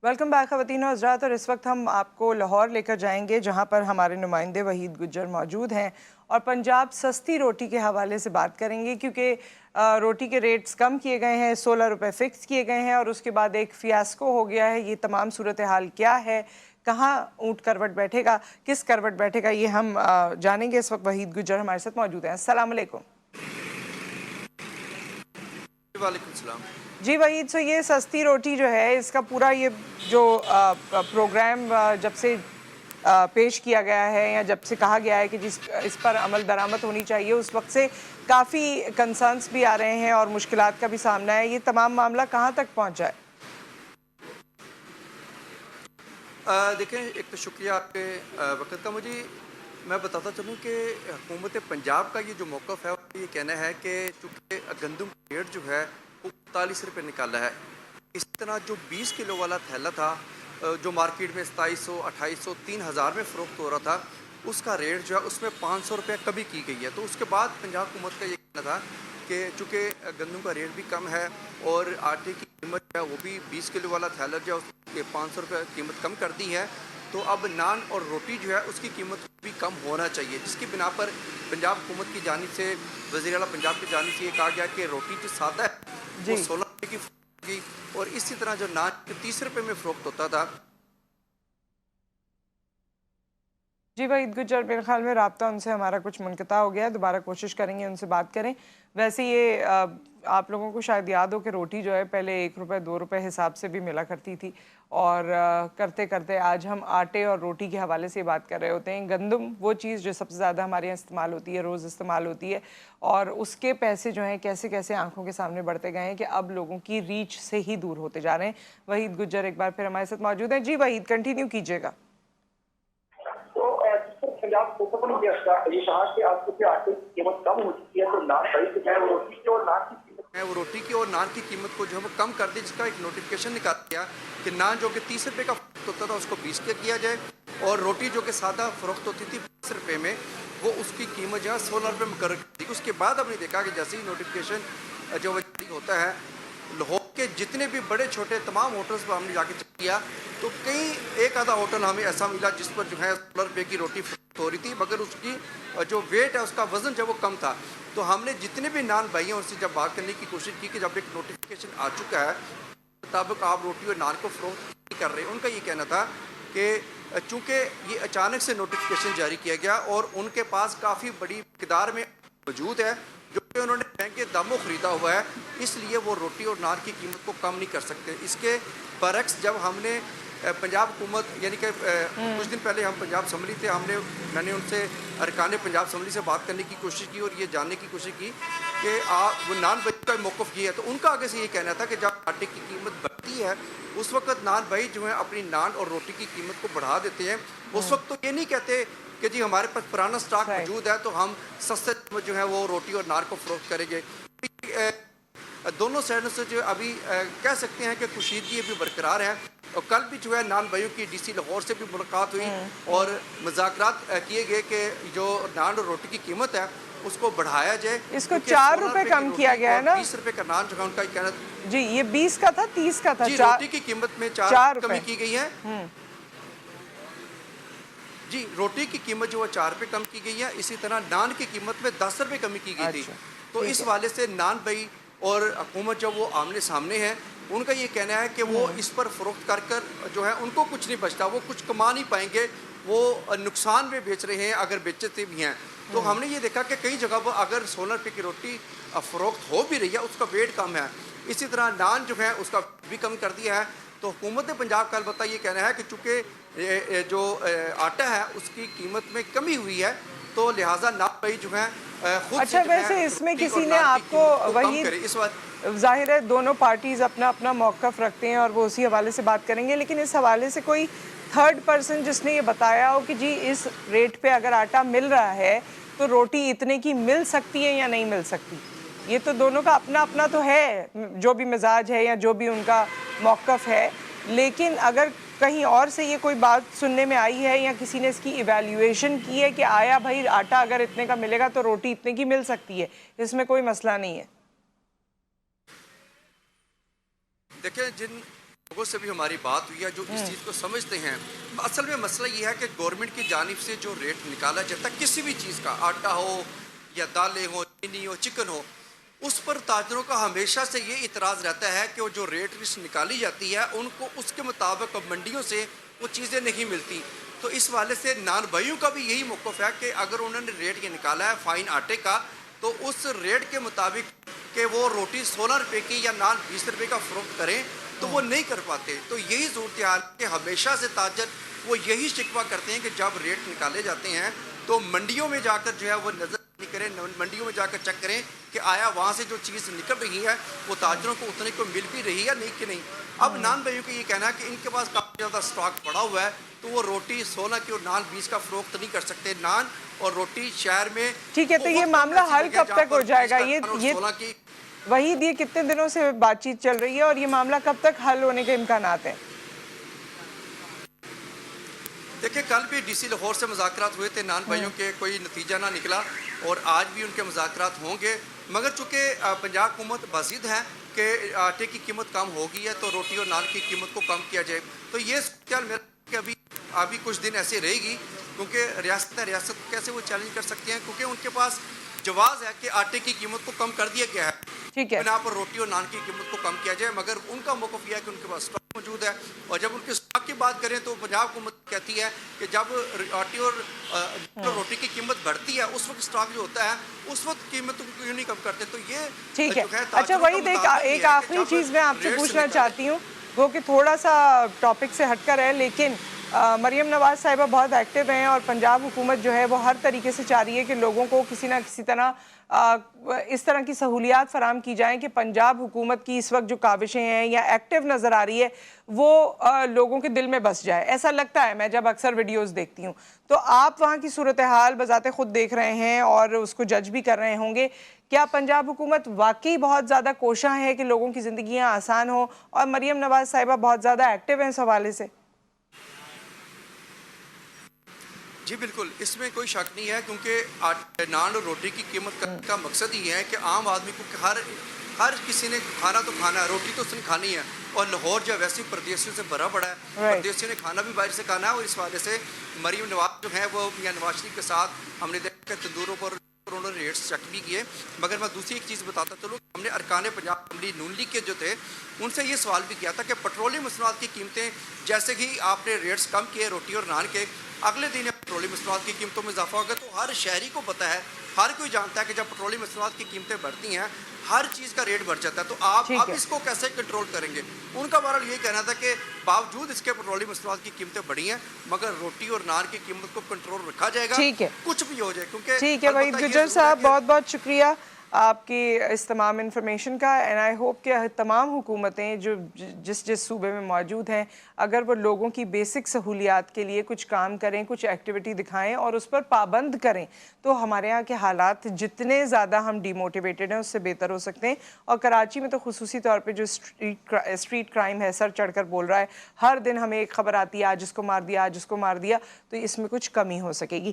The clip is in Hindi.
वेलकम बैक ख़वातीन और हज़रात। और इस वक्त हम आपको लाहौर लेकर जाएंगे जहां पर हमारे नुमाइंदे वहीद गुज्जर मौजूद हैं और पंजाब सस्ती रोटी के हवाले से बात करेंगे, क्योंकि रोटी के रेट्स कम किए गए हैं, 16 रुपये फ़िक्स किए गए हैं और उसके बाद एक फ़ियास्को हो गया है। ये तमाम सूरत हाल क्या है, कहाँ ऊँट करवट बैठेगा, किस करवट बैठेगा, ये हम जानेंगे। इस वक्त वहीद गुज्जर हमारे साथ मौजूद हैं। अस्सलाम वालेकुम। वालेकुम सलाम। जी वहीद, सो ये सस्ती रोटी जो है, इसका पूरा ये जो प्रोग्राम जब से पेश किया गया है या जब से कहा गया है कि इस पर अमल दरामद होनी चाहिए, उस वक्त से काफ़ी कंसर्न्स भी आ रहे हैं और मुश्किलात का भी सामना है। ये तमाम मामला कहाँ तक पहुँचा है? देखें, एक तो शुक्रिया आपके वक्त का। मैं बताता चलूँ कि हुकूमत पंजाब का ये जो मौक़िफ़ है, ये कहना है कि चूँकि गंदम का रेट जो है वो 45 रुपये निकाला है। इस तरह जो 20 किलो वाला थैला था जो मार्केट में 2700, 2800, 3000 में फ़रोख्त हो रहा था, उसका रेट जो है उसमें 500 रुपये कमी की गई है। तो उसके बाद पंजाब हुकूमत का ये कहना था कि चूँकि गंदम का रेट भी कम है और आटे की कीमत जो है वो भी 20 किलो वाला थैला जो है उसकी 500 रुपये कीमत कम कर दी है, तो अब नान और रोटी जो है उसकी कीमत भी कम होना चाहिए, जिसकी बिना पर पंजाब हुकूमत की जानिब से, वज़ीर आला पंजाब की जानिब से ये कहा गया कि रोटी जो सादा है वो 16 रुपये की होगी और इसी तरह जो नान 30 रुपये में फ़रोख्त होता था। जी वहीद गुज्जर, मेरे ख्याल में रब्ता उनसे हमारा कुछ मुनक़ता हो गया है, दोबारा कोशिश करेंगे उनसे बात करें। वैसे ये आप लोगों को शायद याद हो कि रोटी जो है पहले 1 रुपये 2 रुपये हिसाब से भी मिला करती थी और करते करते आज हम आटे और रोटी के हवाले से बात कर रहे होते हैं। गंदम वो चीज़ जो सबसे ज़्यादा हमारे यहाँ इस्तेमाल होती है, रोज़ इस्तेमाल होती है, और उसके पैसे जो हैं कैसे कैसे आंखों के सामने बढ़ते गए हैं कि अब लोगों की रीच से ही दूर होते जा रहे हैं। वहीद गुज्जर एक बार फिर हमारे साथ मौजूद हैं। जी वहीद, कंटिन्यू कीजिएगा। पंजाब हुकूमत ने ये कहा कि आज क्योंकि आटे की कीमत कम हो चुकी है, तो नान भाई जो है वो रोटी की और नान की कीमत है वो रोटी की और नान की कीमत को जो है वो कम कर दी, जिसका एक नोटिफिकेशन निकाल दिया कि नान जो कि 30 रुपये का फ़रोख्त होता था उसको 20 का किया जाए और रोटी जो कि सादा फ़रोख्त होती थी 20 रुपये में, वो उसकी कीमत जो है 16 रुपये मुकर्रर कर दी। उसके बाद हमने देखा कि जैसे ही नोटिफिकेशन जो जारी होता है, लाहौर के जितने भी बड़े छोटे तमाम होटल्स पर हमने जाके चेक किया तो कई एक आधा होटल हमें ऐसा मिला जिस पर जो है 16 रुपये की रोटी हो रही थी, मगर उसकी जो वेट है, उसका वज़न जो वो कम था। तो हमने जितने भी नान भाई हैं उनसे जब बात करने की कोशिश की कि जब एक नोटिफिकेशन आ चुका है मुताबिक आप रोटी और नान को फ़रोख्त नहीं कर रहे, उनका ये कहना था कि चूँकि ये अचानक से नोटिफिकेशन जारी किया गया और उनके पास काफ़ी बड़ी मिकदार में मौजूद है जो कि उन्होंने महंगे दामों ख़रीदा हुआ है, इसलिए वो रोटी और नान की कीमत को कम नहीं कर सकते। इसके बरक्स जब हमने पंजाब हुकूमत यानी कि कुछ दिन पहले हम पंजाब असम्बली थे, मैंने उनसे अरकान पंजाब असम्बली से बात करने की कोशिश की और ये जानने की कोशिश की कि वो नान भाई का मौक़िफ़ ये है, तो उनका आगे से ये कहना था कि जब आटे की कीमत बढ़ती है उस वक्त नान भाई जो है अपनी नान और रोटी की कीमत को बढ़ा देते हैं। उस वक्त तो ये नहीं कहते कि जी हमारे पास पुराना स्टॉक मौजूद है तो हम सस्ते जो है वो रोटी और नान को फ़रोख्त करेंगे। दोनों साइडों से जो अभी कह सकते हैं कि कुशीदगी अभी बरकरार है और कल भी जो है नान भाइयों की डीसी लाहौर से भी मुलाकात हुई और मुज़ाकरात किए गए कि जो नान और रोटी की कीमत है उसको बढ़ाया जाए। इसको 4 रुपये कम किया गया है ना? 20 रुपये का नान जो है उनका कहना जी, ये 20 का था, 30 का था। जी, रोटी की कीमत में 4 कमी की गई है। जी, रोटी की कीमत जो है 4 रुपये कम की गई है, इसी तरह नान की कीमत में 10 रुपये कमी की गई थी। तो इस वाले से नान भाई और हुकूमत जब वो आमने सामने हैं, उनका ये कहना है कि वो इस पर फ़रोख्त कर कर जो है उनको कुछ नहीं बचता, वो कुछ कमा नहीं पाएंगे, वो नुकसान में बेच रहे हैं अगर बेचते भी हैं। तो हमने ये देखा कि कई जगह पर अगर 16 रुपये की रोटी फ़रोख्त हो भी रही है उसका वेट कम है, इसी तरह नान जो है उसका भी कम कर दिया है। तो हुकूमत पंजाब का अलबत्ता ये कहना है कि चूँकि जो आटा है उसकी कीमत में कमी हुई है तो लिहाजा नान भाई जो है खुद अच्छा, वैसे इसमें किसी ने आपको वही इस बात जाहिर है दोनों पार्टीज अपना अपना मौक़िफ़ रखते हैं और वो उसी हवाले से बात करेंगे, लेकिन इस हवाले से कोई थर्ड पर्सन जिसने ये बताया हो कि जी इस रेट पे अगर आटा मिल रहा है तो रोटी इतने की मिल सकती है या नहीं मिल सकती, ये तो दोनों का अपना अपना तो है, जो भी मिजाज है या जो भी उनका मौक़िफ़ है। लेकिन अगर कहीं और से ये कोई बात सुनने में आई है या किसी ने इसकी इवैल्यूएशन की है कि आया भाई आटा अगर इतने का मिलेगा तो रोटी इतने की मिल सकती है, इसमें कोई मसला नहीं है। देखिए, जिन लोगों से भी हमारी बात हुई है जो इस चीज़ को समझते हैं। असल में मसला ये है कि गवर्नमेंट की जानिब से जो रेट निकाला जाता है किसी भी चीज़ का, आटा हो या दालें हो, चीनी हो, चिकन हो, उस पर ताजरों का हमेशा से ये इतराज़ रहता है कि वो जो रेट लिस्ट निकाली जाती है उनको उसके मुताबिक मंडियों से वो चीज़ें नहीं मिलती। तो इस वाले से नान भाइयों का भी यही मौक़िफ़ है कि अगर उन्होंने रेट ये निकाला है फ़ाइन आटे का, तो उस रेट के मुताबिक कि वो रोटी 16 रुपये की या नान 20 रुपये का फ़रोख्त करें, तो वो नहीं कर पाते। तो यही सूरत हाल कि हमेशा से ताजर वो यही शिकवा करते हैं कि जब रेट निकाले जाते हैं तो मंडियों में जाकर जो है वो नज़र नहीं करें, मंडियों में जाकर चेक करें कि आया वहाँ से जो चीज़ निकल रही है वो ताजरों को उतने को मिल भी रही है नहीं कि नहीं। अब नान भाइयों का ये कहना है कि इनके पास काफ़ी ज़्यादा स्टॉक पड़ा हुआ है, तो वो रोटी 16 की और नान 20 का फ़रोख्त नहीं कर सकते। नान और रोटी शहर में ठीक है, तो ये मामला हल कब तक हो जाएगा? ये 16 की वही ये कितने दिनों से बातचीत चल रही है और ये मामला कब तक हल होने के इम्कानात हैं? देखिए, कल भी डीसी लाहौर से मुज़ाकरात हुए थे नान भाइयों के, कोई नतीजा ना निकला और आज भी उनके मुज़ाकरात होंगे, मगर चूँकि पंजाब हुकूमत बाज़िद है कि आटे की कीमत कम हो गई है तो रोटी और नान की कीमत को कम किया जाए। तो ये ख्याल मेरा कि अभी कुछ दिन ऐसे रहेगी, क्योंकि रियासत को कैसे वो चैलेंज कर सकते हैं, क्योंकि उनके पास जवाज़ है कि आटे की कीमत को कम कर दिया गया है, ठीक है, बिना पर रोटी और नान की कीमत को कम किया जाए, मगर उनका मौक़िफ़ यह है कि उनके पास स्टॉक मौजूद है। और जब उनके स्टॉक की बात करें तो पंजाब हुकूमत कहती है कि जब आटे और रोटी की कीमत बढ़ती है उस वक्त स्टॉक जो होता है उस वक्त कीमत को क्यों नहीं कम करते। तो ये ठीक है। जो है अच्छा, वही एक आखिरी चीज़ मैं आपसे पूछना चाहती हूँ, वो कि थोड़ा सा टॉपिक से हटकर है, लेकिन मरियम नवाज़ साहिबा बहुत एक्टिव हैं और पंजाब हुकूमत जो है वो हर तरीके से चाह रही है कि लोगों को किसी ना किसी तरह इस तरह की सहूलियात फराम की जाएं कि पंजाब हुकूमत की इस वक्त जो काविशें हैं या एक्टिव नज़र आ रही है वो लोगों के दिल में बस जाए। ऐसा लगता है मैं जब अक्सर वीडियोस देखती हूँ। तो आप वहाँ की सूरत हाल बजाते खुद देख रहे हैं और उसको जज भी कर रहे होंगे। क्या पंजाब हुकूमत वाकई बहुत ज़्यादा कोशां है कि लोगों की ज़िंदगियाँ आसान हो और मरियम नवाज़ साहिबा बहुत ज़्यादा एक्टिव हैं इस हवाले से? जी बिल्कुल, इसमें कोई शक नहीं है, क्योंकि नान और रोटी की कीमत का मकसद ही है कि आम आदमी को हर किसी ने खाना तो खाना है, रोटी तो उसने खानी है। और लाहौर जो वैसे ही परदेशियों से भरा पड़ा है, परदेशियों ने खाना भी बाहर से खाना है। और इस वाले से मरीम नवाज जो है वो मियां नवाज शरीफ के साथ हमने देखा तंदूरों पर उन्होंने रेट्स चेक भी किए। मगर मैं दूसरी एक चीज़ बताता चलूँ, हमने अरकान पंजाब असम्बली नून लीग के जो थे उनसे ये सवाल भी किया था कि पेट्रोलियम मसनूआत की कीमतें जैसे ही आपने रेट्स कम किए रोटी और नान के, अगले दिन पेट्रोलियम मसनूआत की कीमतों में इजाफा होगा। तो हर शहरी को पता है, हर कोई जानता है कि जब पेट्रोलियम मसनूआत की कीमतें बढ़ती हैं हर चीज़ का रेट बढ़ जाता है। तो आप अब इसको कैसे कंट्रोल करेंगे? उनका बहरहाल यही कहना था कि बावजूद इसके पेट्रोलियम मसनूआत की कीमतें बढ़ी हैं मगर रोटी और नान की कीमत को कंट्रोल रखा जाएगा, ठीक है, कुछ भी हो जाए। क्योंकि ठीक है वहीद गुज्जर साहब, बहुत बहुत शुक्रिया आपकी इस तमाम इन्फॉर्मेशन का। एंड आई होप कि तमाम हुकूमतें जो जिस सूबे में मौजूद हैं, अगर वो लोगों की बेसिक सहूलियात के लिए कुछ काम करें, कुछ एक्टिविटी दिखाएं और उस पर पाबंद करें, तो हमारे यहाँ के हालात जितने ज़्यादा हम डिमोटिवेटेड हैं उससे बेहतर हो सकते हैं। और कराची में तो खुसूसी तौर पे जो स्ट्रीट क्राइम है सर चढ़कर बोल रहा है, हर दिन हमें एक खबर आती है आज इसको मार दिया, आज इसको मार दिया, तो इसमें कुछ कमी हो सकेगी।